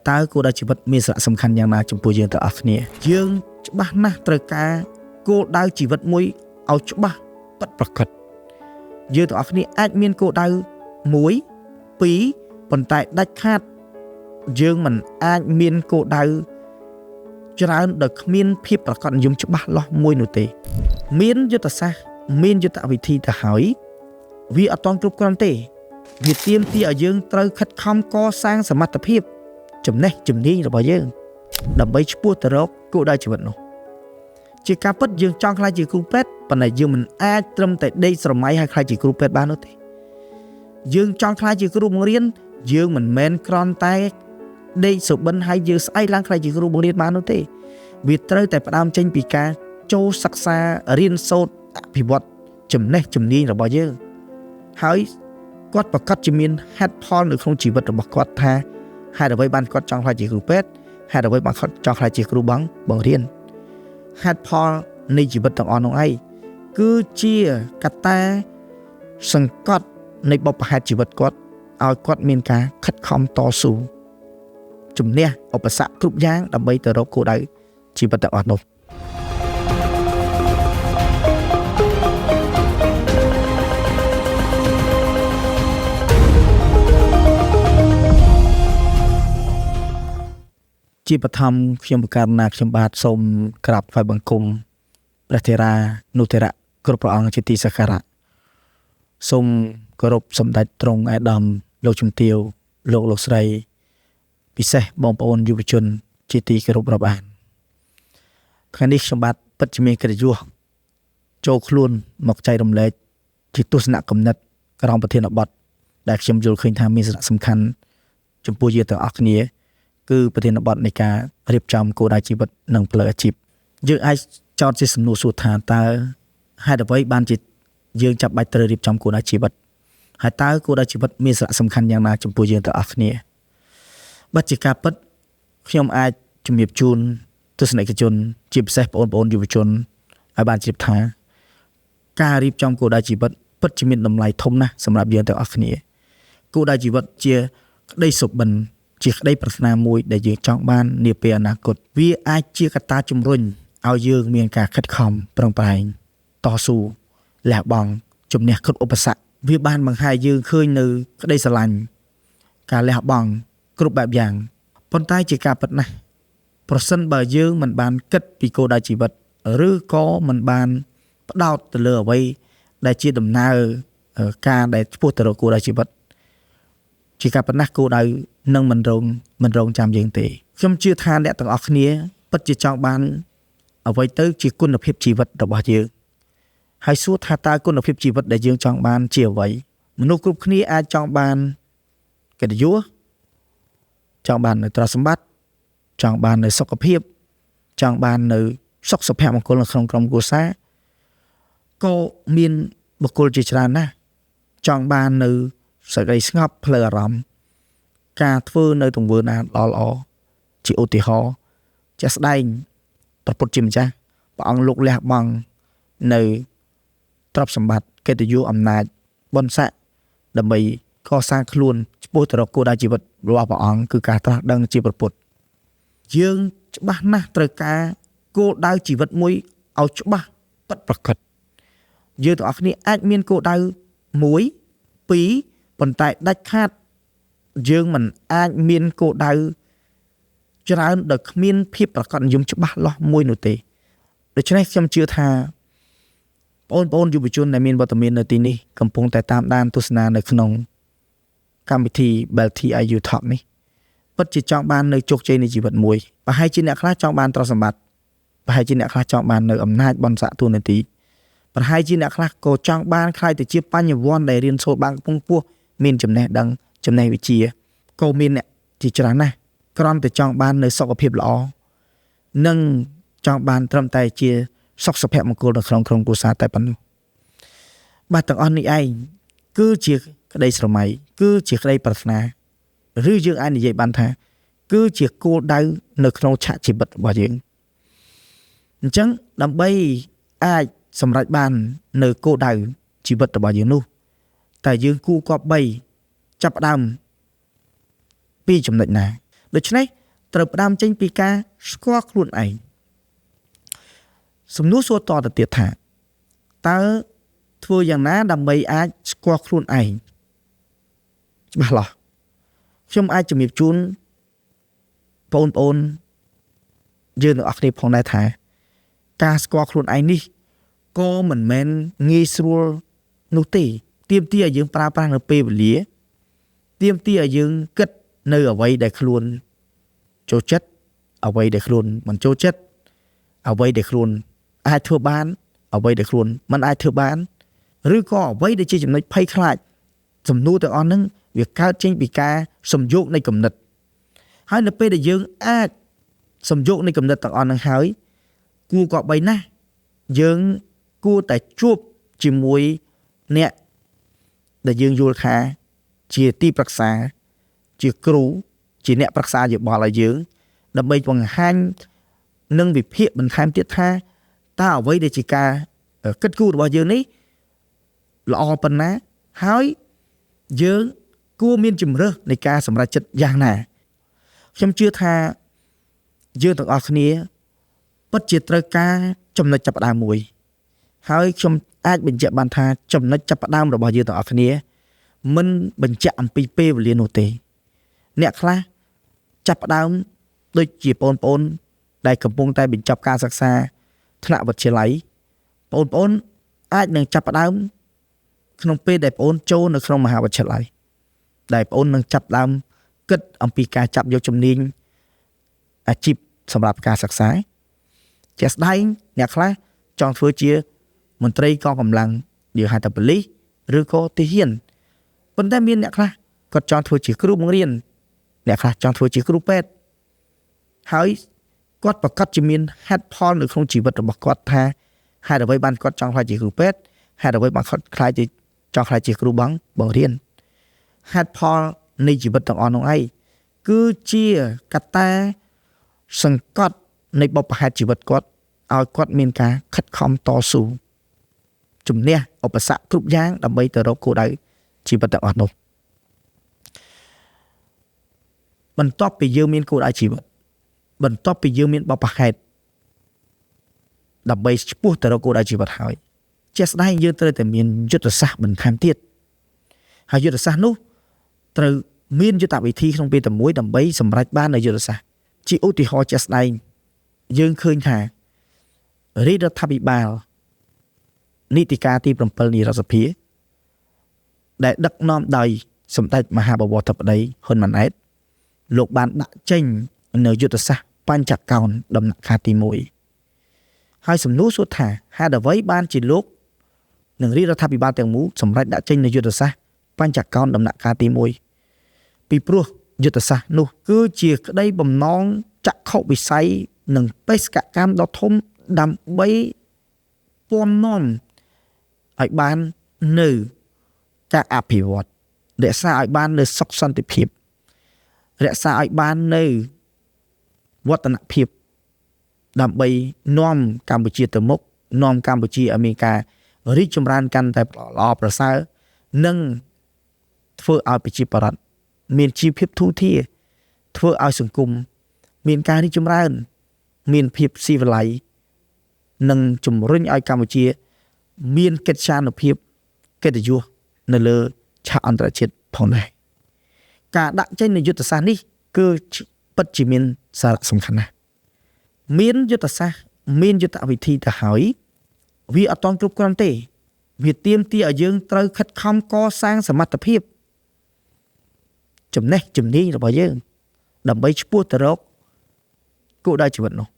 តើគោលដៅជីវិតមានសារៈសំខាន់យ៉ាងណាចំពោះយើងទាំងអស់គ្នាយើងច្បាស់ណាស់ត្រូវការគោលដៅជីវិតមួយឲ្យច្បាស់ពិតប្រាកដយើងទាំងអស់គ្នាអាចមានគោលដៅ1 2ប៉ុន្តែដាច់ខាតយើងមិនអាចមានគោលដៅច្រើនដោយគ្មានភាពប្រកបនិយមច្បាស់លាស់មួយនោះទេមានយុទ្ធសាស្ត្រមានយុទ្ធវិធីទៅហើយវាអត់ទាន់គ្រប់គ្រាន់ទេវាទាមទារឲ្យយើងត្រូវខិតខំកសាងសមត្ថភាពចំណេះជំនាញរបស់យើងដើម្បីឆ្ពោះទៅរកគោលដៅជីវិតនោះជាការពិតយើងចង់ខ្លាចជាគ្រូពេទ្យប៉ុន្តែយើងមិនអាចត្រឹមតែដេកស្រមៃហើយខ្លាចជាគ្រូពេទ្យបាននោះទេយើងចង់ខ្លាចជាគ្រូបង្រៀនយើងមិនមែនគ្រាន់តែដេកសុបិនហើយយើងស្អែកឡើងខ្លាចជាគ្រូបង្រៀនបាននោះទេវាត្រូវតែផ្ដើមចេញពីការចូលសិក្សារៀនសូត្រអភិវឌ្ឍចំណេះជំនាញរបស់យើងហើយគាត់ប្រកាសជាមានហេតុផលនៅក្នុងជីវិតរបស់គាត់ថាហេតុអ្វីបានគាត់ចង់ខ្លាចជាគ្រូពេទ្យហេតុអ្វីបានគាត់ចង់ខ្លាចជាគ្រូបង្រៀនហេតុផលនៃជីវិតទាំងអស់នោះឯងគឺជាកត្តាសង្កត់នៃបុព្វហេតុជីវិតគាត់ឲ្យគាត់មានការខិតខំតស៊ូជំនះឧបសគ្គគ្រប់យ៉ាងដើម្បីទៅរកគោលដៅជីវិតទាំងអស់នោះជាបឋមខ្ញុំបកករណាខ្ញុំបាទសូមក្រាបថ្វាយបង្គំព្រះថេរានុថេរៈគ្រប់ព្រះអង្គជាទីសក្ការៈសូមគោរពសម្ដេចទ្រង់អាដាមលោកជំទាវលោកស្រីពិសេសបងប្អូនយុវជនជាទីគោរពរាប់អានថ្ងៃនេះខ្ញុំបាទពិតជាមានកិត្តិយសចូលខ្លួនមកចែករំលែកជាទស្សនៈគំនិតក្រោមប្រធានបទដែលខ្ញុំយល់ឃើញថាមានសារៈសំខាន់ចំពោះយើងទាំងអស់គ្នាគឺប្រធានបទនៃការរៀបចំគោលដៅជីវិតនិងផ្លូវអាជីពយើងអាចចោទជាសំណួរសួរថាតើហេតុអ្វីបានជាយើងចាប់បាច់ត្រូវរៀបចំគោលដៅជីវិតហើយតើគោលដៅជីវិតមានសារៈសំខាន់យ៉ាងណាចំពោះយើងទាំងអស់គ្នាបើជាការពិតខ្ញុំអាចជំរាបជូនទស្សនិកជនជាពិសេសបងប្អូនយុវជនឲ្យបានជ្រាបថាការរៀបចំគោលដៅជីវិតពិតជាមានតម្លៃធំណាស់សម្រាប់យើងទាំងអស់គ្នាគោលដៅជីវិតជាក្តីសុបិនជាក្តីប្រាថ្នាមួយដែលយើងចង់បាននាពេលអនាគតវាអាចជាកត្តាជំរុញឲ្យយើងមានការខិតខំប្រឹងប្រែងតស៊ូលះបង់ជំនះគ្រប់ឧបសគ្គវាបានបង្ហាញយើងឃើញនៅក្តីស្រឡាញ់ការលះបង់គ្រប់បែបយ៉ាងប៉ុន្តែជាការពិតណាស់ប្រសិនបើយើងមិនបានគិតពីគោលដៅជីវិតឬក៏មិនបានផ្ដោតទៅលើអ្វីដែលជាដំណើរការដែលឆ្ពោះទៅរកគោលដៅជីវិតជាការពិតណាស់គោលដៅនឹងមិនរងចាំយើងទេខ្ញុំជឿថាអ្នកទាំងអស់គ្នាពិតជាចង់បានអ្វីទៅជាគុណភាពជីវិតរបស់យើងហើយសួរថាតើគុណភាពជីវិតដែលយើងចង់បានជាអ្វីមនុស្សគ្រប់គ្នាអាចចង់បានកិត្តិយសចង់បាននៅទ្រព្យសម្បត្តិចង់បាននៅសុខភាពចង់បាននៅសុខសុភមង្គលនៅក្នុងក្រុមគ្រួសារក៏មានបុគ្គលជាច្រើនណាស់ចង់បាននៅសេចក្តីស្ងប់ផ្លូវអារម្មណ៍ការធ្វើនៅទង្វើណាល្អជាឧទាហរណ៍ជាក់ស្ដែងព្រះពុទ្ធជាម្ចាស់ព្រះអង្គលោកលះបង់នៅទ្រព្យសម្បត្តិកិត្តិយសអំណាចបុណ្យស័ក្តិដើម្បីកសាងខ្លួនឆ្ពោះទៅរកគោលដៅជីវិតរបស់ព្រះអង្គគឺការត្រាស់ដឹងជាព្រះពុទ្ធយើងច្បាស់ណាស់ត្រូវការគោលដៅជីវិតមួយឲ្យច្បាស់ពិតប្រាកដយើងទាំងអស់គ្នាអាចមានគោលដៅ1 2ប៉ុន្តែដាច់ខាតយើងមិនអាចមានគោលដៅច្រើនដោយគ្មានភាពប្រកបនិយមច្បាស់លាស់មួយនោះទេដូច្នេះខ្ញុំជឿថាបងប្អូនយុវជនដែលមានវត្តមាននៅទីនេះកំពុងតែតាមដានទស្សនានៅក្នុងកម្មវិធី Belty IU Talk នេះពិតជាចង់បាននៅជោគជ័យនៃជីវិតមួយប្រហែលជាអ្នកខ្លះចង់បានទ្រព្យសម្បត្តិប្រហែលជាអ្នកខ្លះចង់បាននៅអំណាចបុណ្យស័ក្តិទូនាទីប្រហែលជាអ្នកខ្លះក៏ចង់បានខ្លាយទៅជាបញ្ញវន្តដែលរៀនសូត្របានកំពង់ពោះមានចំណេះដឹងចំណេះវិជ្ជាក៏មានអ្នកជាច្រើនណាស់គ្រាន់តែចង់បាននៅសុខភាពល្អនិងចង់បានត្រឹមតែជាសុខសុភមង្គលនៅក្នុងក្រុមគ្រួសារតែប៉ុណ្ណោះបាទទាំងអស់នេះឯងគឺជាក្តីស្រមៃគឺជាក្តីប្រាថ្នាឬយើងអាចនិយាយបានថាគឺជាគោលដៅនៅក្នុងឆាកជីវិតរបស់យើងអញ្ចឹងដើម្បីអាចសម្រេចបាននៅគោលដៅជីវិតរបស់យើងនោះតែយើងគួរគប្បីចាប់ផ្ដើមពីចំណុចណាដូច្នេះ ត្រូវផ្ដើមចេញពីការស្គាល់ខ្លួនឯងសំណួរសួរតទៅទៀតថាតើធ្វើយ៉ាងណាដើម្បីអាចស្គាល់ខ្លួនឯងច្បាស់លាស់ខ្ញុំអាចជំរាបជូនបងប្អូនយើងទាំងអស់គ្នាផងដែរថាការស្គាល់ខ្លួនឯងនេះក៏មិនមែនងាយស្រួលនោះទេទាមទារឲ្យយើងប្រើប្រាស់នៅពេលវេលាទាមទារឲ្យយើងគិតនៅអ្វីដែលខ្លួនចូលចិត្តអ្វីដែលខ្លួនមិនចូលចិត្តអ្វីដែលខ្លួនអាចធ្វើបានអ្វីដែលខ្លួនមិនអាចធ្វើបានឬក៏អ្វីដែលជាចំណុចភ័យខ្លាចសំណួរទាំងអស់ហ្នឹងវាកើតចេញពីការសំយោគនៃគំនិតហើយនៅពេលដែលយើងអាចសំយោគនៃគំនិតទាំងអស់ហ្នឹងហើយគួរក៏បីណាស់យើងគួរតែជួបជាមួយអ្នកដែលយើងយល់ថាជាទីប្រឹក្សាជាគ្រូជាអ្នកប្រឹក្សាយោបល់ឲ្យយើងដើម្បីបង្ហាញនិងវិភាគបន្ថែមទៀតថាតើអ្វីដែលជាការគិតគូររបស់យើងនេះល្អប៉ុណ្ណាហើយយើងគួរមានជំរើសនៃការសម្រេចចិត្តយ៉ាងណាខ្ញុំជឿថាយើងទាំងអស់គ្នាពិតជាត្រូវការចំណុចចាប់ផ្ដើមមួយហើយខ្ញុំអាចបញ្ជាក់បានថាចំណុចចាប់ផ្ដើមរបស់យើងទាំងអស់គ្នាមិនបញ្ជាក់អំពីពេលវេលានោះទេអ្នកខ្លះចាប់ផ្ដើមដូចជាបងប្អូនដែលកំពុងតែបញ្ចប់ការសិក្សាថ្នាក់វិទ្យាល័យបងប្អូនអាចនឹងចាប់ផ្ដើមក្នុងពេលដែលបងប្អូនចូលនៅក្នុងមហាវិទ្យាល័យដែលបងប្អូននឹងចាប់ផ្ដើមគិតអំពីការចាប់យកជំនាញអាជីពសម្រាប់ការសិក្សាជាក់ស្ដែងអ្នកខ្លះចង់ធ្វើជាមន្ត្រីកងកម្លាំងយើងហៅថាប៉ូលីសឬក៏ទាហានប៉ុន្តែមានអ្នកខ្លះគាត់ចង់ធ្វើជាគ្រូបង្រៀនអ្នកខ្លះចង់ធ្វើជាគ្រូពេទ្យហើយគាត់ប្រកាសជាមានហេតុផលនៅក្នុងជីវិតរបស់គាត់ថាហេតុអ្វីបានគាត់ចង់ខ្លាចជាគ្រូពេទ្យហេតុអ្វីបានគាត់ខ្លាចចង់ខ្លាចជាគ្រូបង្រៀនហេតុផលនៃជីវិតទាំងអស់នោះឯងគឺជាកត្តាសង្កត់នៃបុព្វហេតុជីវិតគាត់ឲ្យគាត់មានការខិតខំតស៊ូជំនះឧបសគ្គគ្រប់យ៉ាងដើម្បីទៅរកគោលដៅជីវិតទាំងអស់នោះបន្ទាប់ពីយើងមានគោលដៅជីវិតបន្ទាប់ពីយើងមានបុព្វហេតុដើម្បីឆ្ពោះទៅរកគោលដៅជីវិតហើយជាក់ស្ដែងយើងត្រូវតែមានយុទ្ធសាស្ត្របន្ថែមទៀតហើយយុទ្ធសាស្ត្រនោះត្រូវមានយុទ្ធវិធីក្នុងពេលតែមួយដើម្បីសម្រេចបាននូវយុទ្ធសាស្ត្រជាឧទាហរណ៍ជាក់ស្ដែងយើងឃើញថារាជរដ្ឋាភិបាលនីតិកាលទី7នៃរដ្ឋសភាដែលដឹកនាំដោយសម្ដេចមហាបវរធិបតីហ៊ុនម៉ាណែតលោកបានដាក់ចេញនៅយុទ្ធសាស្ត្របញ្ចកោណដំណាក់កាលទី1ហើយសំណួរសួរថាហេតុអ្វីបានជាលោកនិងរាជរដ្ឋាភិបាលទាំងមូលសម្រេចដាក់ចេញនៅយុទ្ធសាស្ត្របញ្ចកោណដំណាក់កាលទី1ពីព្រោះយុទ្ធសាស្ត្រនោះគឺជាក្តីបំណងចក្ខុវិស័យនិងបេសកកម្មដ៏ធំដើម្បីពំនាំឲ្យបាននៅការអភិវឌ្ឍរក្សាឲ្យបាននៅសុខសន្តិភាពរក្សាឲ្យបាននៅវឌ្ឍនភាពដើម្បីនាំកម្ពុជាទៅមុខនាំកម្ពុជាឲ្យមានការរីកចម្រើនកាន់តែល្អប្រសើរនិងធ្វើឲ្យប្រជាពលរដ្ឋមានជីវភាពធូរធារធ្វើឲ្យសង្គមមានការរីកចម្រើនមានភាពស៊ីវិល័យនិងជំរុញឲ្យកម្ពុជាមានកិត្យានុភាពកិត្តិយសនៅលើឆាកអន្តរជាតិផងដែរការដាក់ចេញនៃយុទ្ធសាស្ត្រនេះគឺពិតជាមានសារៈសំខាន់ណាស់មានយុទ្ធសាស្ត្រមានយុទ្ធវិធីទៅហើយវាអត់ទាន់គ្រប់គ្រាន់ទេវាទាមទារឲ្យយើងត្រូវខិតខំកសាងសមត្ថភាពចំណេះជំនាញរបស់យើងដើម្បីឆ្ពោះទៅរកគោលដៅជីវិតនោះ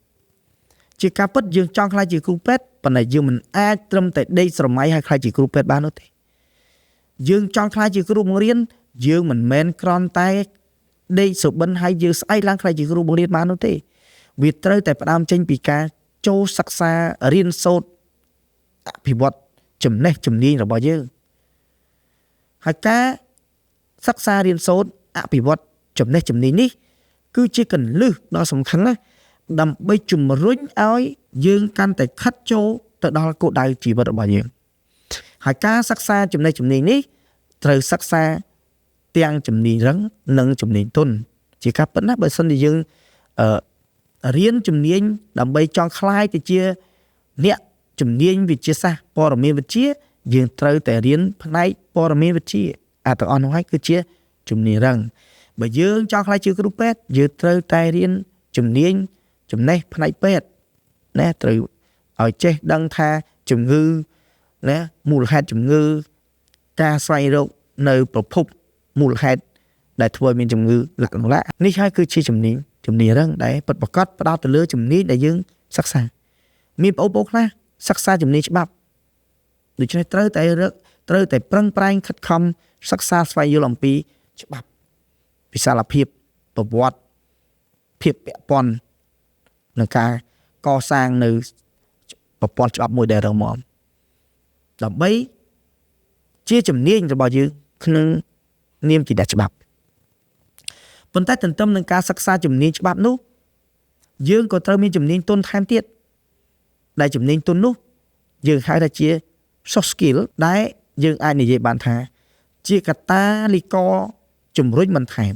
ជាការពិតយើងចង់ខ្លាចជាគ្រូពេទ្យប៉ុន្តែយើងមិនអាចត្រឹមតែដេកស្រមៃហើយខ្លាចជាគ្រូពេទ្យបាននោះទេយើងចង់ខ្លាចជាគ្រូបង្រៀនយើងមិនមែនគ្រាន់តែដេកសុបិនហើយយើងស្អែកឡើងខ្លាចជាគ្រូបង្រៀនបាននោះទេវាត្រូវតែផ្ដើមចេញពីការចូលសិក្សារៀនសូត្រអភិវឌ្ឍចំណេះជំនាញរបស់យើងហើយការសិក្សារៀនសូត្រអភិវឌ្ឍចំណេះជំនាញនេះគឺជាគន្លឹះដ៏សំខាន់ណាស់ដើម្បីជំរុញឲ្យយើងកាន់តែខិតចូលទៅដល់គោលដៅជីវិតរបស់យើងហើយការសិក្សាចំណេះជំនាញនេះត្រូវសិក្សាទាំងជំនាញរឹងនិងជំនាញទន់ជាការពិតណាស់បើសិនជាយើង រៀនជំនាញដើម្បីចង់ខ្លាយទៅជាអ្នកជំនាញវិទ្យាសាស្ត្រព័ត៌មានវិទ្យាយើងត្រូវតែរៀនផ្នែកព័ត៌មានវិទ្យាទាំងអស់នោះហើយគឺជាជំនាញរឹងបើយើងចង់ខ្លាយជាគ្រូពេទ្យយើងត្រូវតែរៀនជំនាញចំណេះផ្នែកពេទ្យណាត្រូវឲ្យចេះដឹងថាជំងឺណាមូលហេតុជំងឺការស្វែងរកនៅប្រភពមូលហេតុដែលធ្វើឲ្យមានជំងឺលក្ខណៈនេះហើយគឺជាជំនាញរឹងដែលពិតប្រាកដផ្ដោតទៅលើជំនាញដែលយើងសិក្សាមានបងប្អូនខ្លះសិក្សាជំនាញច្បាប់ដូច្នេះត្រូវតែប្រឹងប្រែងខិតខំសិក្សាស្វែងយល់អំពីច្បាប់វិសាលភាពប្រវត្តិភាពពាក់ព័ន្ធនឹងការកសាងនៅប្រព័ន្ធច្បាប់មួយដែលរឹងមាំដើម្បីជាជំនាញរបស់យើងក្នុងនាមជាអ្នកច្បាប់ប៉ុន្តែទន្ទឹមនឹងការសិក្សាជំនាញច្បាប់នោះយើងក៏ត្រូវមានជំនាញទន់ថែមទៀតដែលជំនាញទន់នោះយើងហៅថាជា soft skill ដែលយើងអាចនិយាយបានថាជាកត្តាលីករជំរុញបន្ថែម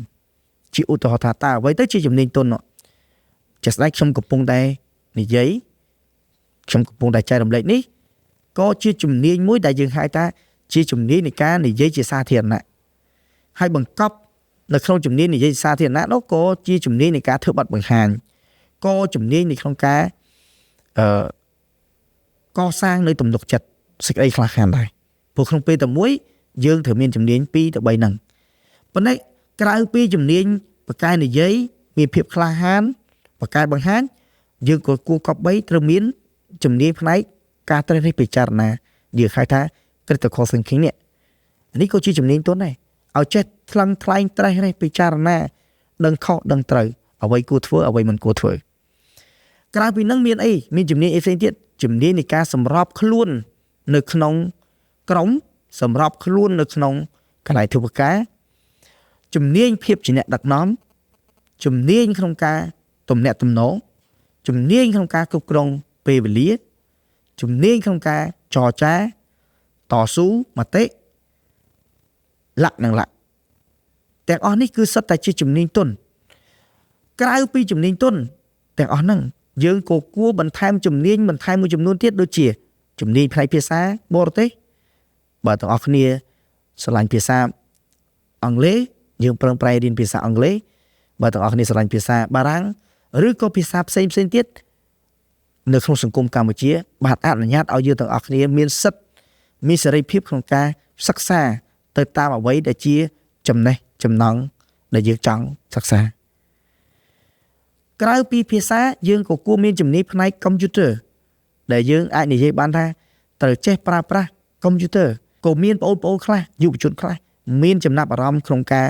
ជាឧទាហរណ៍ថាតើអ្វីទៅជាជំនាញទន់ជាក់ស្ដែងខ្ញុំកំពុងតែនិយាយខ្ញុំកំពុងតែចែករំលែកនេះក៏ជាជំនាញមួយដែលយើងហៅថាជាជំនាញនៃការនិយាយជាសាធារណៈហើយបង្កប់នៅក្នុងជំនាញនិយាយសាធារណៈនោះក៏ជាជំនាញនៃការធ្វើបទបង្ហាញក៏ជំនាញនៅក្នុងការកសាងនៅទំនុកចិត្តសេចក្តីក្លាហានដែរព្រោះក្នុងពេលតែមួយយើងត្រូវមានជំនាញ2ទៅ3ហ្នឹងប៉ុន្តែក្រៅពីជំនាញបកកែនិយាយមានភាពក្លាហានបកកែបង្ហាញយើងក៏គួរគប្បីត្រូវមានជំនាញផ្នែកការត្រិះរិះពិចារណាយើងហៅថា critical thinking នេះក៏ជាជំនាញទន់ដែរឲ្យចេះថ្លឹងថ្លែងត្រិះរិះពិចារណាដឹងខុសដឹងត្រូវអ្វីគួរធ្វើអ្វីមិនគួរធ្វើក្រៅពីនឹងមានអីមានជំនាញអីផ្សេងទៀតជំនាញនៃការសម្របខ្លួននៅក្នុងក្រុមសម្របខ្លួននៅក្នុងកន្លែងធ្វើការជំនាញភាពជាអ្នកដឹកនាំជំនាញក្នុងការទំនាក់ទំនងជំនាញក្នុងការគ្រប់គ្រងពេលវេលាជំនាញក្នុងការចរចាតស៊ូមតិលក្ខណៈទាំងអស់នេះគឺសុទ្ធតែជាជំនាញទន់ក្រៅពីជំនាញទន់ទាំងអស់ហ្នឹងយើងក៏គួរបន្ថែមជំនាញបន្ថែមមួយចំនួនទៀតដូចជាជំនាញផ្នែកភាសាបរទេសបើទាំងអស់គ្នាស្រឡាញ់ភាសាអង់គ្លេសយើងប្រឹងប្រែងរៀនភាសាអង់គ្លេសបើទាំងអស់គ្នាស្រឡាញ់ភាសាបារាំងឬក៏ភាសាផ្សេងទៀតនៅក្នុងសង្គមកម្ពុជាបាទអនុញ្ញាតឲ្យយើងទាំងអស់គ្នាមានសិទ្ធិមានសេរីភាពក្នុងការសិក្សាទៅតាមអ្វីដែលជាចំណេះចំណង់ដែលយើងចង់សិក្សាក្រៅពីភាសាយើងក៏គួរមានជំនាញផ្នែកកុំព្យូទ័រដែលយើងអាចនិយាយបានថាត្រូវចេះប្រើប្រាស់កុំព្យូទ័រក៏មានបងប្អូនខ្លះយុវជនខ្លះមានចំណាប់អារម្មណ៍ក្នុងការ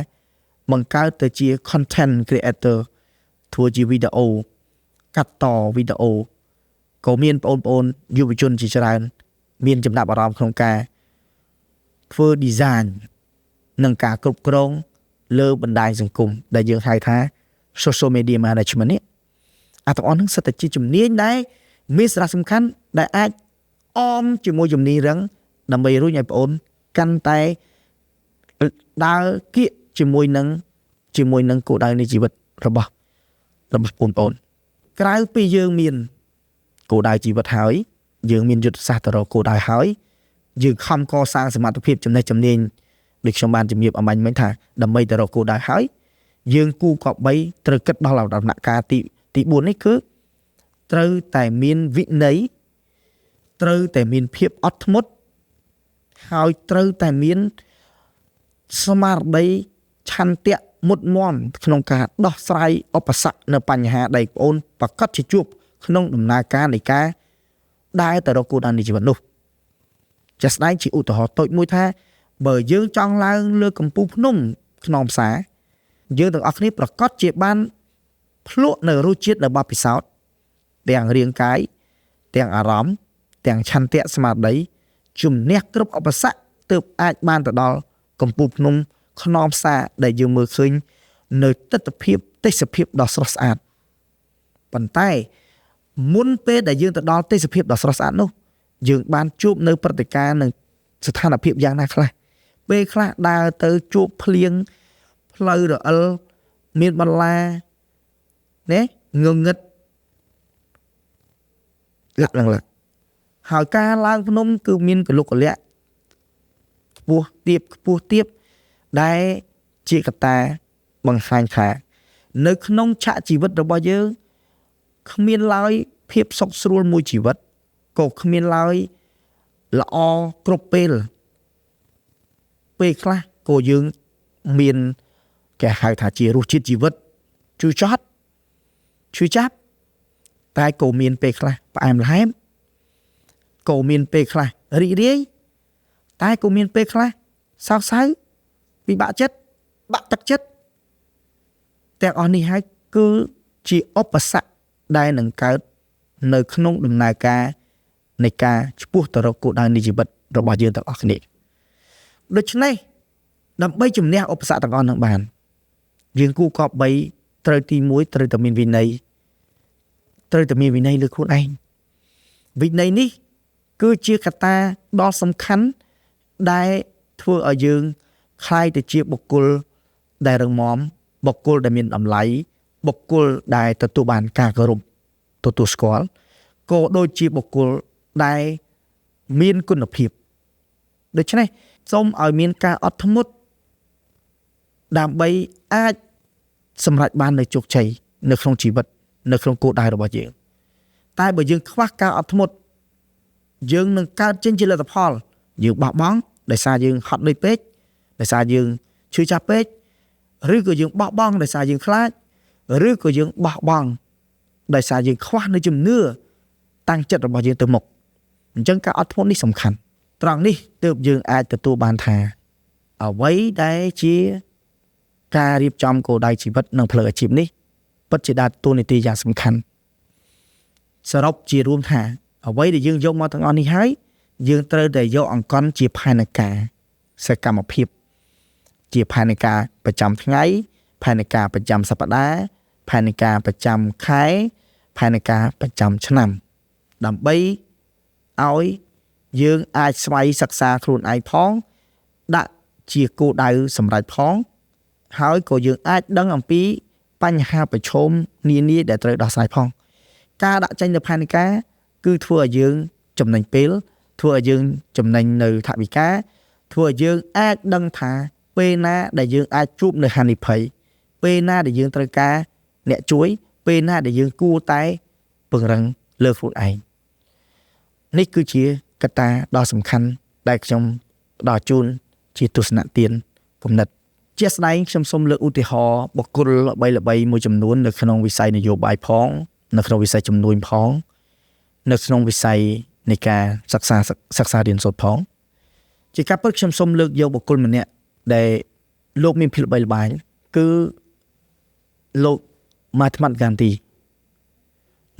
បង្កើតទៅជា content creator ធ្វើជាវីដេអូកាត់តវីដេអូក៏មានបងប្អូនយុវជនជាច្រើនមានចំណាប់អារម្មណ៍ក្នុងការធ្វើ design និងការគ្រប់គ្រងលើបណ្ដាញសង្គមដែលយើងហៅថា social media management នេះទាំងអស់ហ្នឹងសិតតែជាជំនាញដែលមានសារៈសំខាន់ដែលអាចអមជាមួយជំនាញរឹងដើម្បីរុញឲ្យបងប្អូនកាន់តែដើរគៀកជាមួយនឹងគោលដៅនៃជីវិតរបស់បងប្អូនក្រៅពីយើងមានគោលដៅជីវិតហើយយើងមានយុទ្ធសាស្ត្រទៅរកគោលដៅហើយយើងខំកសាងសមត្ថភាពចំណេះជំនាញដូចខ្ញុំបានជំរាបអំបញ្ញមិញថាដើម្បីទៅរកគោលដៅហើយយើងគូគប្បីត្រូវគិតដល់ដំណាក់កាលទី4នេះគឺត្រូវតែមានវិន័យត្រូវតែមានភាពអត់ធ្មត់ហើយត្រូវតែមានស្មារតីឆន្ទៈមុតមមក្នុងការដោះស្រាយឧបសគ្គនៅបញ្ហាដែលបងប្អូនប្រកាសជាជួបក្នុងដំណើរការនៃការដើរទៅរកគោលដៅនៃជីវិតនោះចាស់ស្ដែងជាឧទាហរណ៍តូចមួយថាបើយើងចង់ឡើងលើកំពូលភ្នំខ្នងផ្សារយើងទាំងអស់គ្នាប្រកាសជាបានភ្លក់នៅរសជាតិនៃបទពិសោធន៍ទាំងរាងកាយទាំងអារម្មណ៍ទាំងឆន្ទៈស្មារតីជំនះគ្រប់ឧបសគ្គទើបអាចបានទៅដល់កំពូលភ្នំខ្នងផ្សារដែលយើងមើលឃើញនៅទិដ្ឋភាពទេសភាពដ៏ស្រស់ស្អាតប៉ុន្តែមុនពេលដែលយើងទៅដល់ទេសភាពដ៏ស្រស់ស្អាតនោះយើងបានជួបនៅព្រឹត្តិការណ៍និងស្ថានភាពយ៉ាងណាខ្លះពេលខ្លះដើរទៅជួបភ្លៀងផ្លូវរអិលមានបន្លាណា ងងឹតលក្ខណៈហើយការឡើងភ្នំគឺមានកលុកកលៈខ្ពស់ទាបដែលជាកត្តាបង្ហាញថានៅក្នុងឆាកជីវិតរបស់យើងគ្មានឡើយភាពសុខស្រួលមួយជីវិតក៏គ្មានឡើយល្អគ្រប់ពេលខ្លះក៏យើងមានគេហៅថាជារសជាតិជីវិតជូរចាប់តែក៏មានពេលខ្លះផ្អែមល្ហែមក៏មានពេលខ្លះរីករាយតែក៏មានពេលខ្លះសោកសៅពិបាកចិត្តបាក់ទឹកចិត្តទាំងអស់នេះហើយគឺជាឧបសគ្គដែលនឹងកើតនៅក្នុងដំណើរការនៃការឆ្ពោះទៅរកគោលដៅនៃជីវិតរបស់យើងទាំងអស់គ្នាដូច្នេះដើម្បីជំនះឧបសគ្គទាំងអស់នោះបានយើងគួរគប្បីត្រូវទី1ត្រូវតែមានវិន័យលើខ្លួនឯងវិន័យនេះគឺជាកត្តាដ៏សំខាន់ដែលធ្វើឲ្យយើងក្លាយទៅជាបុគ្គលដែលរឹងមាំបុគ្គលដែលមានតម្លៃបុគ្គលដែលទទួលបានការគោរពទទួលស្គាល់ក៏ដូចជាបុគ្គលដែលមានគុណភាពដូច្នេះសូមឲ្យមានការអត់ធ្មត់ដើម្បីអាចសម្រេចបាននូវជោគជ័យនៅក្នុងជីវិតនៅក្នុងគោលដៅរបស់យើងតែបើយើងខ្វះការអត់ធ្មត់យើងនឹងកើតចេញជាលទ្ធផលយើងបោះបង់ដោយសារយើងហត់នឿយពេកដោយសារយើងឈឺចាប់ពេកឬក៏យើងបោះបង់ដោយសារយើងខ្លាចឬក៏យើងបោះបង់ដោយសារយើងខ្វះនូវជំនឿតាំងចិត្តរបស់យើងទៅមុខអញ្ចឹងការអត់ធ្មត់នេះសំខាន់ត្រង់នេះទើបយើងអាចទទួលបានថាអ្វីដែលជាការរៀបចំគោលដៅជីវិតនិងផ្លូវអាជីពនេះពិតជាដើរតួនាទីយ៉ាងសំខាន់សរុបជារួមថាអ្វីដែលយើងយកមកទាំងអស់នេះហើយយើងត្រូវតែយកអង្គន់ជាផែនការសកម្មភាពជាផែនការប្រចាំថ្ងៃផែនការប្រចាំសប្តាហ៍ផែនការប្រចាំខែផែនការប្រចាំឆ្នាំដើម្បីឲ្យយើងអាចស្វ័យសិក្សាខ្លួនឯងផងដាក់ជាគោលដៅសម្រេចផងហើយក៏យើងអាចដឹងអំពីបញ្ហាប្រឈមនានាដែលត្រូវដោះស្រាយផងការដាក់ចេញនៅផែនការគឺធ្វើឲ្យយើងចំណេញពេលធ្វើឲ្យយើងចំណេញនៅថវិកាធ្វើឲ្យយើងអាចដឹងថាពេលណាដែលយើងអាចជួបនៅហានិភ័យពេលណាដែលយើងត្រូវការអ្នកជួយពេលណាដែលយើងគួរតែពង្រឹងលើខ្លួនឯងនេះគឺជាកត្តាដ៏សំខាន់ដែលខ្ញុំផ្ដល់ជូនជាទស្សនៈទានគំនិតជាស្ដែងខ្ញុំសូមលើកឧទាហរណ៍បុគ្គលល្បីៗមួយចំនួននៅក្នុងវិស័យនយោបាយផងនៅក្នុងវិស័យជំនួញផងនៅក្នុងវិស័យនៃការសិក្សារៀនសូត្រផងជាការពិតខ្ញុំសូមលើកយកបុគ្គលម្នាក់ដែលលោកមានភាពល្បីល្បាញគឺលោកម៉ាត្មាត់ហ្គានទី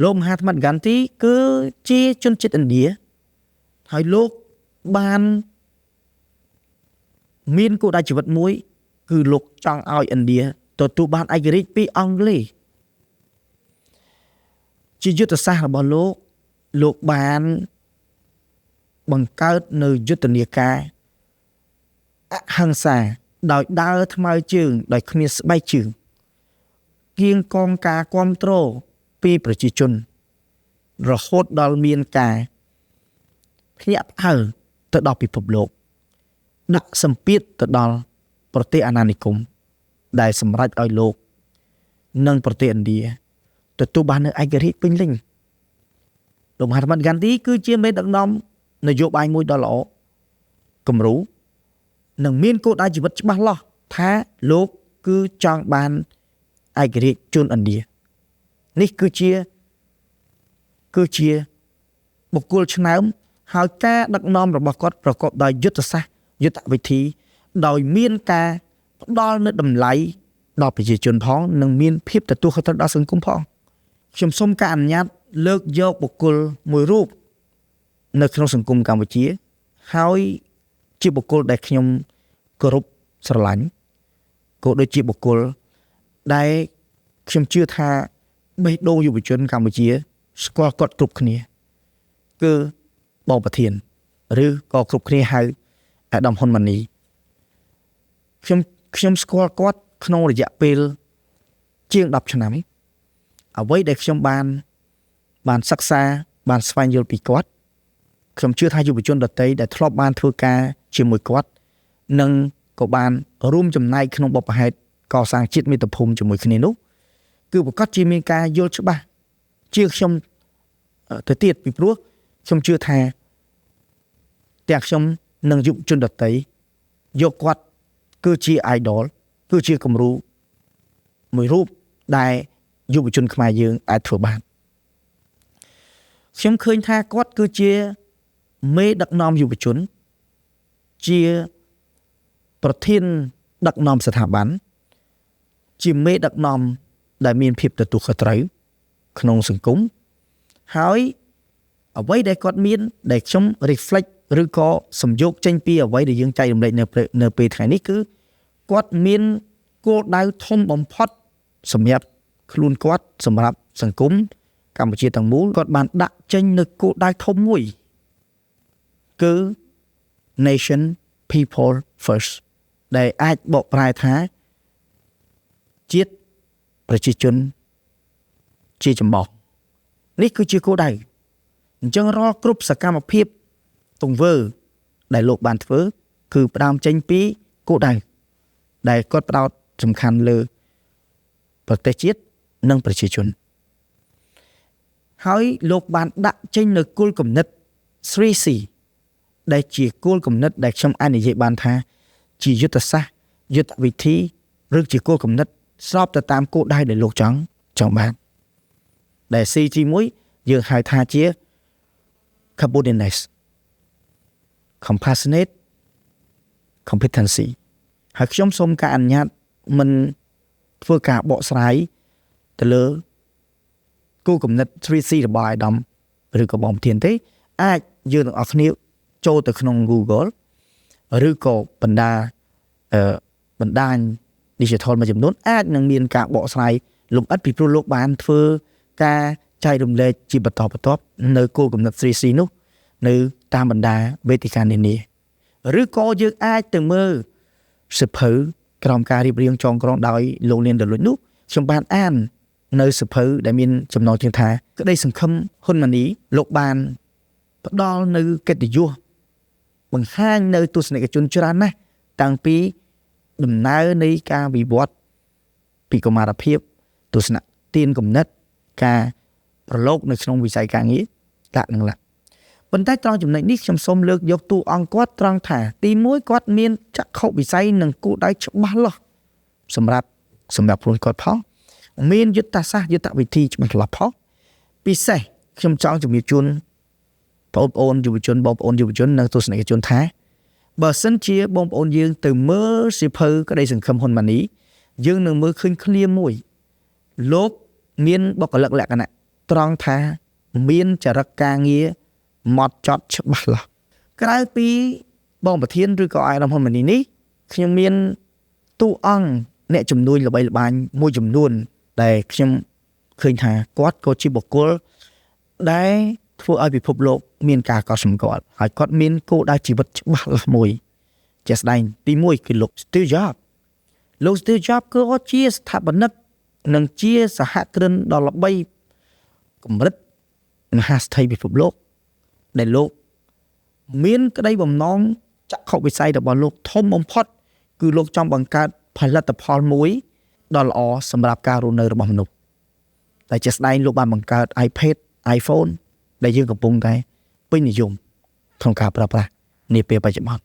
លោកមហាត្មាត់ហ្គានទីគឺជាជនជាតិឥណ្ឌាហើយលោកបានមានគោលដៅជីវិតមួយគឺលោកចង់ឲ្យឥណ្ឌាទទួលបានឯករាជ្យពីអង់គ្លេសជាយុទ្ធសាស្ត្ររបស់លោកបានបង្កើតនៅយុទ្ធនាការអហិង្សាដោយដើរថ្មើរជើងដោយគ្មានស្បែកជើងគៀងកងការគ្រប់គ្រងពីប្រជាជនរហូតដល់មានការភ្ញាក់ផ្អើលទៅដល់ពិភពលោកដាក់សម្ពាធទៅដល់ប្រទេសអាណានិគមដែលសម្រេចឲ្យលោកនិងប្រទេសឥណ្ឌាទទួលបាននូវឯករាជ្យពេញលេញលោកមហាត្មាត់ហ្គានទីគឺជាមេដឹកនាំនយោបាយមួយដ៏ល្អគំរូនិងមានគោលដៅជីវិតច្បាស់លាស់ថាលោកគឺចង់បានឯករាជ្យជូនឥណ្ឌានេះគឺជាបុគ្គលឆ្នើមហើយការដឹកនាំរបស់គាត់ប្រកបដោយយុទ្ធសាស្ត្រយុទ្ធវិធីដោយមានការផ្ដល់នូវតម្លៃដល់ប្រជាជនផងនិងមានភាពទទួលខុសត្រូវដល់សង្គមផងខ្ញុំសូមការអនុញ្ញាតលើកយកបុគ្គលមួយរូបនៅក្នុងសង្គមកម្ពុជាហើយជាបុគ្គលដែលខ្ញុំគោរពស្រឡាញ់ក៏ដូចជាបុគ្គលដែលខ្ញុំជឿថាបេះដូងយុវជនកម្ពុជាស្គាល់គាត់គ្រប់គ្នាគឺបងប្រធានឬក៏គ្រប់គ្នាហៅអាដាមហ៊ុនម៉ាណីខ្ញុំស្គាល់គាត់ក្នុងរយៈពេលជាង10ឆ្នាំ អ្វីដែលខ្ញុំបានសិក្សាបានស្វែងយល់ពីគាត់ខ្ញុំជឿថាយុវជនដទៃដែលធ្លាប់បានធ្វើការជាមួយគាត់នឹងក៏បានរួមចំណែកក្នុងបុព្វហេតុកសាងជាតិមាតុភូមិជាមួយគ្នានោះគឺប្រកាសជាមានការយល់ច្បាស់ជាខ្ញុំទៅទៀតពីព្រោះខ្ញុំជឿថាទាំងខ្ញុំនិងយុវជនដទៃយកគាត់គឺជា idol គឺជាគំរូមួយរូបដែលយុវជនខ្មែរយើងអាចធ្វើបានខ្ញុំឃើញថាគាត់គឺជាមេដឹកនាំយុវជនជាប្រធានដឹកនាំស្ថាប័នជាមេដឹកនាំដែលមានភាពទទួលខុសត្រូវក្នុងសង្គមហើយអ្វីដែលគាត់មានដែលខ្ញុំ reflect ឬក៏សំយោគចេញពីអ្វីដែលយើងចែករំលែកនៅពេលថ្ងៃនេះគឺគាត់មានគោលដៅធំបំផុតសម្រាប់ខ្លួនគាត់សម្រាប់សង្គមកម្ពុជាទាំងមូលគាត់បានដាក់ចេញនៅគោលដៅធំមួយគឺ nation people first ដែលអាចបកប្រែថាជាតិប្រជាជនជាចម្បងនេះគឺជាគោលដៅអញ្ចឹងរាល់គ្រប់សកម្មភាពទង្វើដែលលោកបានធ្វើគឺផ្ដើមចេញពីគោលដៅដែលគាត់ផ្ដោតសំខាន់លើប្រទេសជាតិនិងប្រជាជនហើយលោកបានដាក់ចេញនៅគោលគំនិត 3C ដែលជាគោលគំនិតដែលខ្ញុំអាចនិយាយបានថាជាយុទ្ធសាស្ត្រយុទ្ធវិធីឬជាគោលគំនិតស្របទៅតាមគោលដៅដែលលោកចង់បានដែល C ទី1យើងហៅថាជា competence compassionate competency ហើយខ្ញុំសូមការអនុញ្ញាតមិនធ្វើការបកស្រាយទៅលើគោលគំនិត 3C របស់អាយដាមឬក៏បងប្រធានទេអាចយើងទាំងអស់គ្នាចូលទៅក្នុង Google ឬក៏បណ្ដាញ digital មួយចំនួនអាចនឹងមានការបកស្រាយលម្អិតពីព្រោះលោកបានធ្វើការចែករំលែកជាបន្តបន្ទាប់នៅគោលគំនិត 3C នោះនៅតាមបណ្ដាវេទិកានានាឬក៏យើងអាចទៅមើលសិភៅក្រោមការរៀបរៀងចងក្រងដោយលោកលៀនដលុចនោះខ្ញុំបានអាននៅសិភៅដែលមានចំណងជើងថាក្តីសង្ឃឹមហ៊ុនម៉ាណីលោកបានផ្ដល់នៅកិត្តិយសបង្ហាញនៅទស្សនិកជនច្រើនណាស់តាំងពីដំណើរនៃការវិវត្តពីកុមារភាពទស្សនៈទានគំនិតការប្រឡូកនៅក្នុងវិស័យការងារដាក់នឹងឡាប៉ុន្តែត្រង់ចំណុចនេះខ្ញុំសូមលើកយកតួអង្គគាត់ត្រង់ថាទី1គាត់មានចក្ខុវិស័យនិងគោលដៅច្បាស់លាស់សម្រាប់ខ្លួនគាត់ផងមានយុទ្ធសាស្ត្រយុទ្ធវិធីច្បាស់លាស់ផងពិសេសខ្ញុំចង់ជំរាបជូនបងប្អូនយុវជននិងទស្សនិកជនថាបើសិនជាបងប្អូនយើងទៅមើលសិភៅក្តីសង្ឃឹមហ៊ុនម៉ាណីយើងនឹងមើលឃើញឃ្លាមួយលោកមានបុគ្គលិកលក្ខណៈត្រង់ថាមានចរិតការងារម៉ត់ចត់ច្បាស់លាស់ក្រៅពីបងប្រធានឬក៏អាយដាមហ៊ុនម៉ាណីនេះខ្ញុំមានតួអង្គអ្នកជំនួយល្បីល្បាញមួយចំនួនដែលខ្ញុំឃើញថាគាត់ក៏ជាបុគ្គលដែលធ្វើឲ្យពិភពលោកមានការកត់សម្គាល់ហើយគាត់មានគោលដៅជីវិតច្បាស់លាស់មួយជាស្ដែងទី1គឺលោក Steve Jobs លោក Steve Jobs គឺជាស្ថាបនិកនិងជាសហគ្រិនដ៏ល្បីកម្រិតមហាស្ថិរពិភពលោកដែលលោកមានក្តីបំណងចក្ខុវិស័យរបស់លោកធំបំផុតគឺលោកចង់បង្កើតផលិតផលមួយដ៏ល្អសម្រាប់ការរស់នៅរបស់មនុស្សតែជាស្ដែងលោកបានបង្កើត iPad iPhone ដែលយើងកំពុងតែពេញនិយមក្នុងការប្រើប្រាស់នាពេលបច្ចុប្បន្ន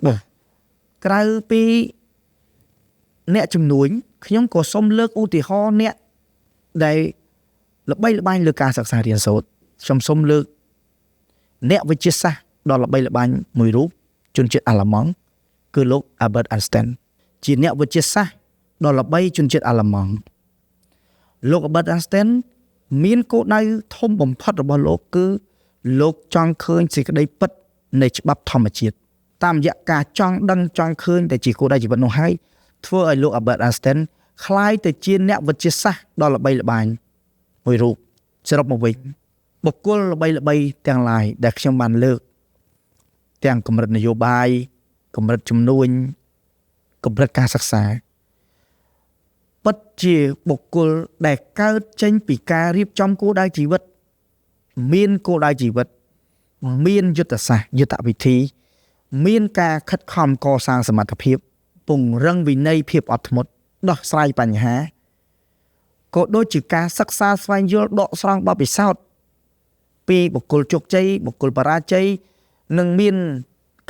បាទក្រៅពីអ្នកជំនួញខ្ញុំក៏សូមលើកឧទាហរណ៍អ្នកដែលល្បីល្បាញលើការសិក្សារៀនសូត្រខ្ញុំសូមលើកអ្នកវិទ្យាសាស្ត្រដ៏ល្បីល្បាញមួយរូបជនជាតិអាល្លឺម៉ង់គឺលោក Albert Einstein ជាអ្នកវិទ្យាសាស្ត្រដ៏ល្បីជនជាតិអាល្លឺម៉ង់លោក Albert Einstein មានគោលដៅធំបំផុតរបស់លោកគឺលោកចង់ឃើញសេចក្តីពិតនៃច្បាប់ធម្មជាតិតាមរយៈការចង់ដឹងចង់ឃើញតែជាគោលដៅជីវិតនោះហើយធ្វើឲ្យលោក Albert Einstein ក្លាយទៅជាអ្នកវិទ្យាសាស្ត្រដ៏ល្បីល្បាញមួយរូបសរុបមកវិញបុគ្គលល្បីទាំងឡាយដែលខ្ញុំបានលើកទាំងកម្រិតនយោបាយកម្រិតជំនួញកម្រិតការសិក្សា ពិតជាបុគ្គលដែលកើតចេញពីការរៀបចំគោលដៅជីវិតមានគោលដៅជីវិតមានយុទ្ធសាស្ត្រយុទ្ធវិធីមានការខិតខំកសាងសមត្ថភាពពង្រឹងវិន័យភាពអត់ធ្មត់ដោះស្រាយបញ្ហាក៏ដូចជាការសិក្សាស្វែងយល់ដកស្រង់បទពិសោធន៍ពីបុគ្គលជោគជ័យបុគ្គលបរាជ័យនិងមាន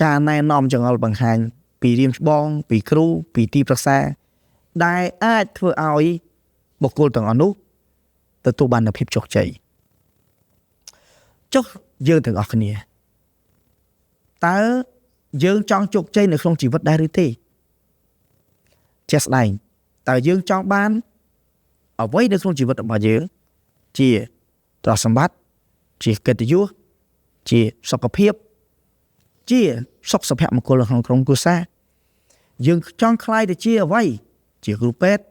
ការណែនាំចង្អុលបង្ហាញពីរៀមច្បងពីគ្រូពីទីប្រឹក្សាដែលអាចធ្វើឲ្យបុគ្គលទាំងអស់នោះទទួលបាននូវភាពជោគជ័យចុះយើងទាំងអស់គ្នាតើយើងចង់ជោគជ័យនៅក្នុងជីវិតដែរឬទេជាក់ស្ដែងតើយើងចង់បានអ្វីនៅក្នុងជីវិតរបស់យើងជាទ្រព្យសម្បត្តិជាកិត្តិយសជាសុខភាពជាសុខសុភមង្គលក្នុងក្រុមគ្រួសារយើងចង់ខ្លាយទៅជាអ្វីជាគ្រូពេទ្យ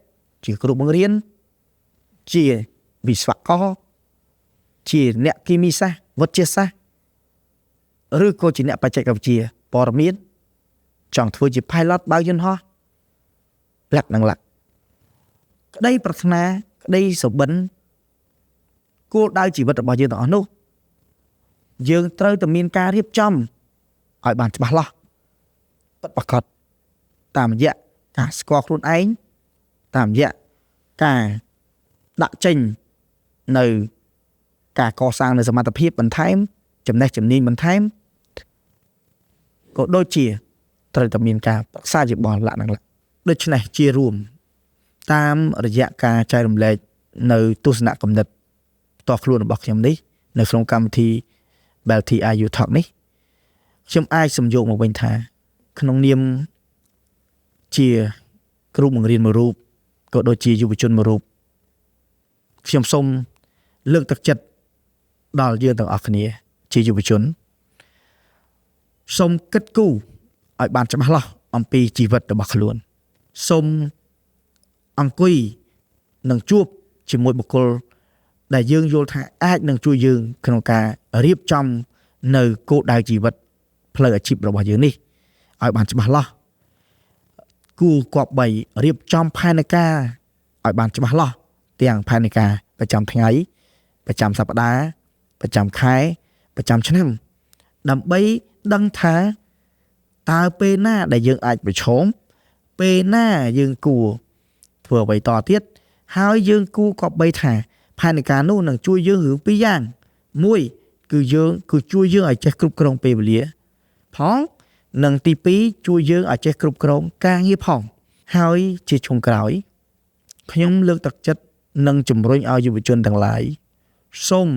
ជាគ្រូបង្រៀនជាវិស្វករជាអ្នកគីមីសាស្ត្រវិទ្យាសាស្ត្រឬក៏ជាអ្នកបច្ចេកវិទ្យាព័ត៌មានចង់ធ្វើជា pilot បើកយន្តហោះលក្ខណៈក្តីប្រាថ្នាក្តីសុបិនគោលដៅជីវិតរបស់យើងទាំងអស់នោះយើងត្រូវតែមានការរៀបចំឲ្យបានច្បាស់លាស់ពិតប្រាកដតាមរយៈការស្គាល់ខ្លួនឯងតាមរយៈការដាក់ចេញនៅការកសាងនៅសមត្ថភាពបន្ថែមចំណេះជំនាញបន្ថែមក៏ដូចជាត្រូវតែមានការប្រឹក្សាយោបល់លក្ខណៈដូច្នេះជារួមតាមរយៈការចែករំលែកនៅទស្សនៈគំនិតផ្ទាល់ខ្លួនរបស់ខ្ញុំនេះនៅក្នុងកម្មវិធី Belty IU Talk នេះខ្ញុំអាចសំយោគមកវិញថាក្នុងនាមជាគ្រូបង្រៀនមួយរូបក៏ដូចជាយុវជនមួយរូបខ្ញុំសូមលើកទឹកចិត្តដល់យើងទាំងអស់គ្នាជាយុវជនសូមគិតគូរឲ្យបានច្បាស់លាស់អំពីជីវិតរបស់ខ្លួនសូមអង្គុយនឹងជួបជាមួយបុគ្គលដែលយើងយល់ថាអាចនឹងជួយយើងក្នុងការរៀបចំនៅគោលដៅជីវិតផ្លូវអាជីពរបស់យើងនេះឲ្យបានច្បាស់លាស់គួរគប្បីរៀបចំផែនការឲ្យបានច្បាស់លាស់ទាំងផែនការប្រចាំថ្ងៃប្រចាំសប្តាហ៍ប្រចាំខែប្រចាំឆ្នាំដើម្បីដឹងថាតើពេលណាដែលយើងអាចប្រឈមពេលណាយើងគួរធ្វើអ្វីតទៀតហើយយើងគួរគប្បីថាផែនការនោះនឹងជួយយើងរឿងពីរយ៉ាងមួយគឺជួយយើងឲ្យចេះគ្រប់គ្រងពេលវេលាផងនិងទី2ជួយយើងឲ្យចេះគ្រប់គ្រងការងារផងហើយជាចុងក្រោយខ្ញុំលើកទឹកចិត្តនិងជំរុញឲ្យយុវជនទាំងឡាយសូម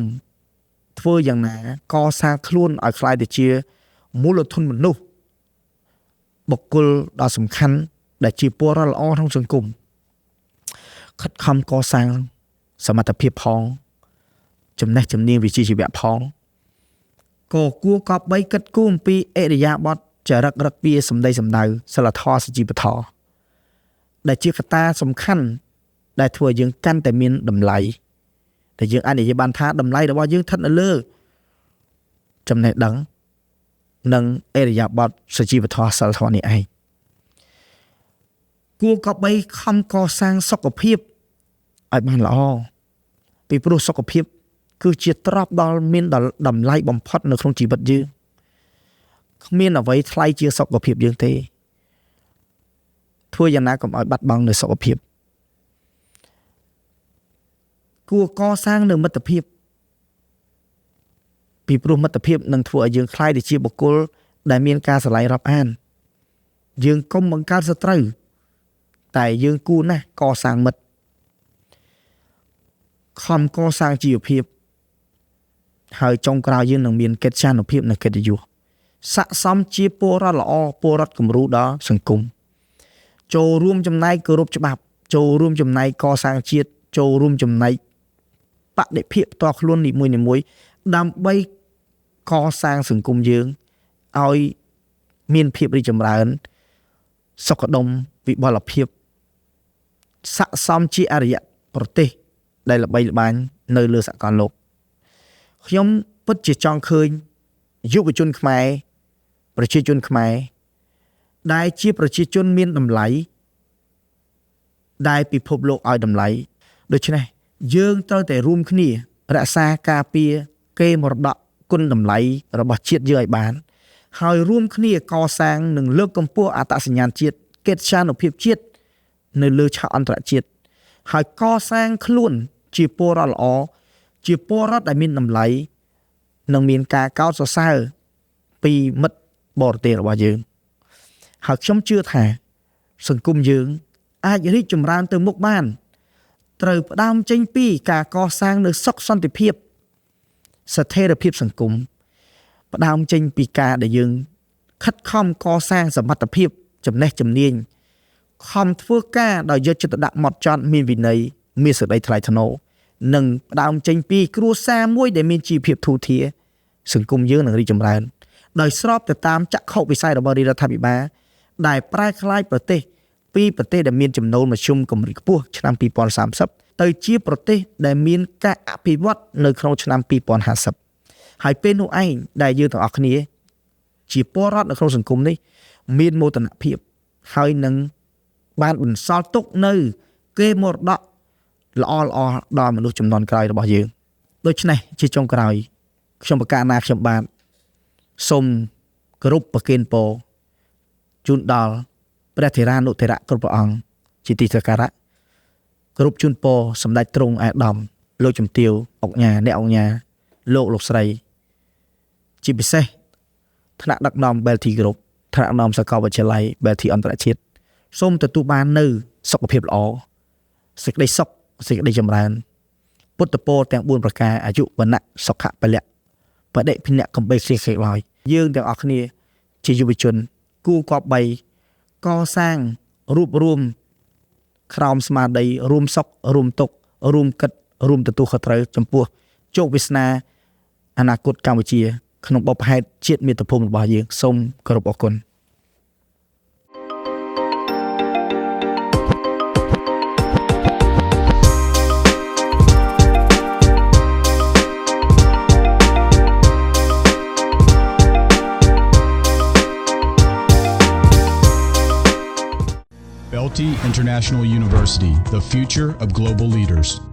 ធ្វើយ៉ាងណាកសាងខ្លួនឲ្យក្លាយទៅជាមូលធនមនុស្សបុគ្គលដ៏សំខាន់ដែលជាពលរដ្ឋល្អក្នុងសង្គមខិតខំកសាងសមត្ថភាពផងចំណេះជំនាញវិជ្ជាជីវៈផងក៏គួរកប់បីគិតគូរអំពីអរិយាប័ត្រចរិតរឹកពីសម្ដីសម្ដៅសិលធម៌សុជីវធម៌ដែលជាកត្តាសំខាន់ដែលធ្វើឲ្យយើងកាន់តែមានតម្លៃដែលយើងអាចនិយាយបានថាតម្លៃរបស់យើងស្ថិតនៅលើចំណេះដឹងនិងអរិយាប័ត្រសុជីវធម៌សិលធម៌នេះឯងគួរកប់បីខំកសាងសុខភាពឲ្យបានល្អពីព្រោះសុខភាពគឺជាទ្រព្យដ៏មានតម្លៃបំផុតនៅក្នុងជីវិតយើងគ្មានអ្វីថ្លៃជាសុខភាពយើងទេធ្វើយ៉ាងណាកុំឲ្យបាត់បង់នៅសុខភាពគួរកសាងនៅមិត្តភាពពីព្រោះមិត្តភាពនឹងធ្វើឲ្យយើងក្លាយទៅជាបុគ្គលដែលមានការស្រឡាញ់រាប់អានយើងកុំបង្កើតសត្រូវតែយើងគួរណាស់កសាងមិត្តខំកសាងជីវភាពហើយចុងក្រោយយើងនឹងមានកិត្យានុភាពនិងកិត្តិយសស័ក្តិសមជាពលរដ្ឋល្អពលរដ្ឋគំរូដល់សង្គមចូលរួមចំណែកគោរពច្បាប់ចូលរួមចំណែកកសាងជាតិចូលរួមចំណែកបដិភិផ្ទាល់ខ្លួននីមួយៗដើម្បីកសាងសង្គមយើងឲ្យមានភាពរីកចម្រើនសុខដុមវិបុលភាពស័ក្តិសមជាអរិយប្រទេសដែលល្បីល្បាញនៅលើសកលលោកខ្ញុំពិតជាចង់ឃើញយុវជនខ្មែរប្រជាជនខ្មែរដែលជាប្រជាជនមានតម្លៃ ដែលពិភពលោកឲ្យតម្លៃដូច្នេះយើងត្រូវតែរួមគ្នារក្សាការពារកេរមរតកគុណតម្លៃរបស់ជាតិយើងឲ្យបានហើយរួមគ្នាកសាងនិងលើកកម្ពស់អត្តសញ្ញាណជាតិកិត្យានុភាពជាតិនៅលើឆាកអន្តរជាតិហើយកសាងខ្លួនជាពលរដ្ឋល្អជាពលរដ្ឋដែលមានតម្លៃនិងមានការកោតសរសើរពីមិត្តបរទេសរបស់យើងហើយខ្ញុំជឿថាសង្គមយើងអាចរីកចម្រើនទៅមុខបានត្រូវផ្ដើមចេញពីការកសាងនូវសុខសន្តិភាពស្ថិរភាពសង្គមផ្ដើមចេញពីការដែលយើងខិតខំកសាងសមត្ថភាពចំណេះជំនាញខំធ្វើការដោយយកចិត្តទុកដាក់ហ្មត់ចត់មានវិន័យមានសេចក្តីថ្លៃថ្នូរនិងផ្ដើមចេញពីគ្រួសារមួយដែលមានជីវភាពធូរធារសង្គមយើងនឹងរីកចម្រើនដោយស្របទៅតាមចក្ខុវិស័យរបស់រដ្ឋាភិបាលដែលប្រែក្លាយប្រទេសពីប្រទេសដែលមានចំណូលមធ្យមកម្រិតខ្ពស់ឆ្នាំ2030ទៅជាប្រទេសដែលមានការអភិវឌ្ឍនៅក្នុងឆ្នាំ2050ហើយពេលនោះឯងដែលយើងទាំងអស់គ្នាជាពលរដ្ឋនៅក្នុងសង្គមនេះមានមោទនភាពហើយនឹងបានបន្សល់ទុកនៅកេរមរតកល្អដល់មនុស្សជំនាន់ក្រោយរបស់យើងដូច្នេះជាចុងក្រោយខ្ញុំប្រកាសណាខ្ញុំបាទសូមគោរពប្រគេនពរជូនដល់ព្រះធេរានុធេរៈគ្រប់ព្រះអង្គជាទីសក្ការៈគោរពជូនពរសម្ដេចទ្រង់អាដាមលោកជំទាវអុកញ៉ាអ្នកអុកញ៉ាលោកស្រីជាពិសេសថ្នាក់ដឹកនាំ Belty Group ថ្នាក់ដឹកនាំសាកលវិទ្យាល័យ Belty អន្តរជាតិសូមទទួលបាននៅសុខភាពល្អសេចក្តីសុខសេចក្តីចម្រើនពុទ្ធពរទាំង4ប្រការអាយុវណ្ណៈសុខៈពលៈបដិភិនៈកំបីសេះសេះឡើយយើងទាំងអស់គ្នាជាយុវជនគួរគប្បីកសាងរួបរวมក្រោមស្មារតីរួមសុខរួមទុក្ខរួមគិតរួមទទួលខុសត្រូវចំពោះជោគវាសនាអនាគតកម្ពុជាក្នុងបបផែនជាតិមាតុភូមិរបស់យើងសូមគោរពអរគុណBelty International University, the future of global leaders.